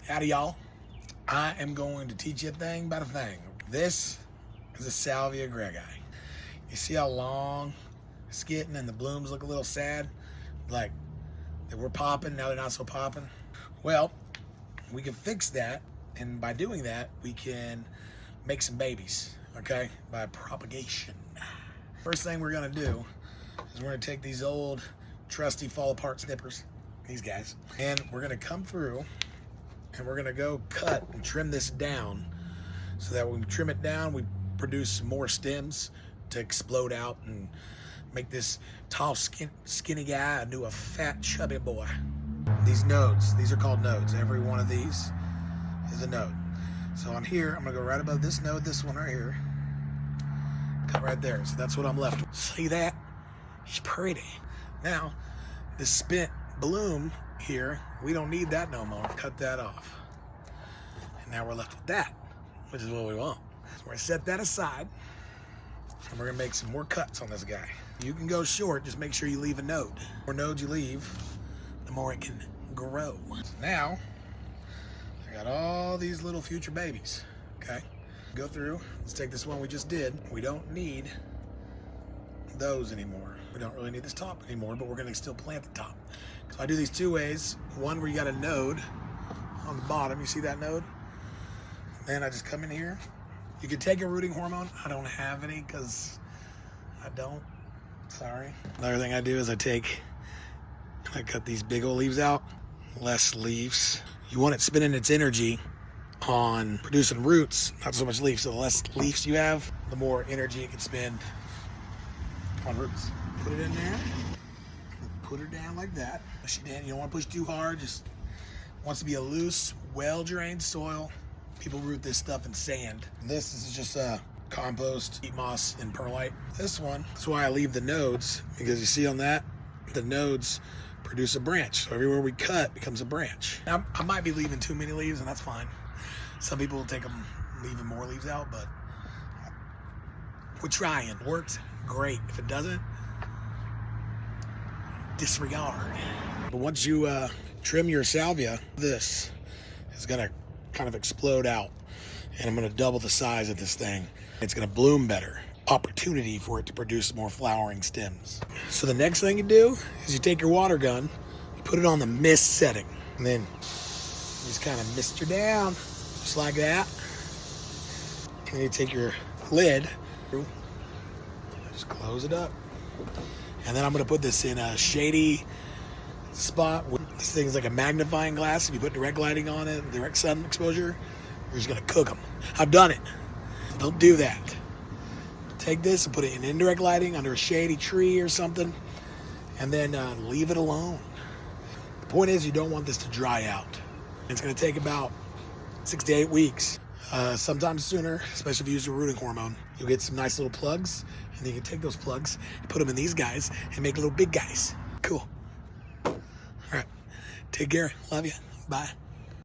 Howdy, y'all. I am going to teach you a thing about a thing. This is a salvia Greggii. You see how long it's getting and the blooms look a little sad? Like they were popping, now they're not so popping. Well, we can fix that, and by doing that, we can make some babies, okay? By propagation. First thing we're gonna do is we're gonna take these old, trusty, fall apart snippers, these guys, and we're gonna come through and we're gonna go cut and trim this down so that when we trim it down, we produce some more stems to explode out and make this tall, skinny guy into a fat, chubby boy. These nodes, these are called nodes. Every one of these is a node. So on here, I'm gonna go right above this node, this one right here. Cut right there, so that's what I'm left with. See that? It's pretty. Now, this spent bloom here, we don't need that no more. Cut that off. And now we're left with that, which is what we want. So we're gonna set that aside, and we're gonna make some more cuts on this guy. You can go short, just make sure you leave a node. The more nodes you leave, the more it can grow. So now, I got all these little future babies, okay? Go through, let's take this one we just did. We don't need those anymore. We don't really need this top anymore, but we're gonna still plant the top. So I do these two ways. One where you got a node on the bottom, you see that node? Then I just come in here. You can take a rooting hormone. I don't have any because I don't, sorry. Another thing I do is I cut these big old leaves out, less leaves. You want it spending its energy on producing roots, not so much leaves. So the less leaves you have, the more energy it can spend on roots. Put it in there, put her down like that. Push it in. You don't want to push too hard, just wants to be a loose, well-drained soil. People root this stuff in sand. This is just compost, peat moss, and perlite. This one, that's why I leave the nodes, because you see on that, the nodes produce a branch. So everywhere we cut becomes a branch. Now, I might be leaving too many leaves, and that's fine. Some people will take them, leaving more leaves out, but we're trying. It works great. If it doesn't, disregard. But once you trim your salvia, this is gonna kind of explode out, and I'm gonna double the size of this thing. It's gonna bloom better. Opportunity for it to produce more flowering stems. So the next thing you do is you take your water gun, you put it on the mist setting, and then you just kind of mist her down, just like that. And then you take your lid, just close it up. And then I'm gonna put this in a shady spot. This thing's like a magnifying glass. If you put direct lighting on it, direct sun exposure, you're just gonna cook them. I've done it. Don't do that. Take this and put it in indirect lighting under a shady tree or something, and then leave it alone. The point is, you don't want this to dry out. It's gonna take about 6 to 8 weeks. Sometimes sooner, especially if you use a rooting hormone. You'll get some nice little plugs, and then you can take those plugs and put them in these guys and make little big guys. Cool. All right, take care, love you, bye.